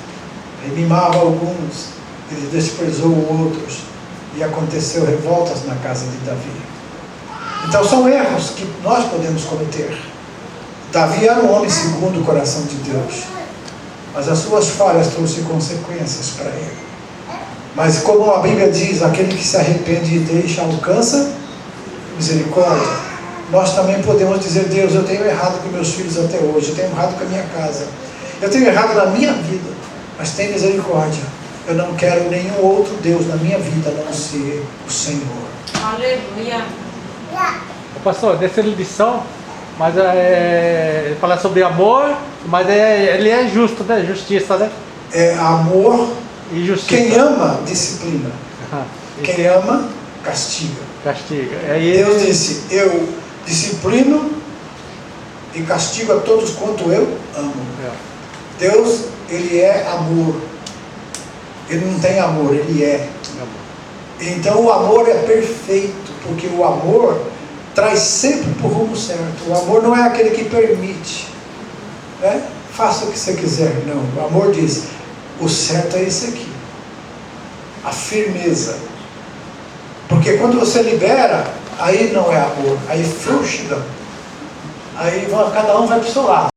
Ele mimava alguns, ele desprezou outros, e aconteceu revoltas na casa de Davi. Então são erros que nós podemos cometer. Davi era um homem segundo o coração de Deus, mas as suas falhas trouxeram consequências para ele. Mas como a Bíblia diz, aquele que se arrepende e deixa alcança misericórdia. Nós também podemos dizer, Deus, eu tenho errado com meus filhos até hoje, eu tenho errado com a minha casa, eu tenho errado na minha vida, mas tem misericórdia. Eu não quero nenhum outro Deus na minha vida a não ser o Senhor. Aleluia. Pastor, dessa lição, mas falar sobre amor, mas ele é justo, né? Justiça, né? É amor. E justiça. Quem ama, disciplina. Ah, Quem ama, castiga. castiga. Deus disse, eu disciplino e castigo a todos quanto eu amo. Deus, Ele é amor. Ele não tem amor, Ele é. Então o amor é perfeito, porque o amor traz sempre para o rumo certo. O amor não é aquele que permite, né? Faça o que você quiser. Não, o amor diz, o certo é esse aqui. A firmeza. Porque quando você libera, aí não é amor, aí é frouxidão. Aí cada um vai para o seu lado.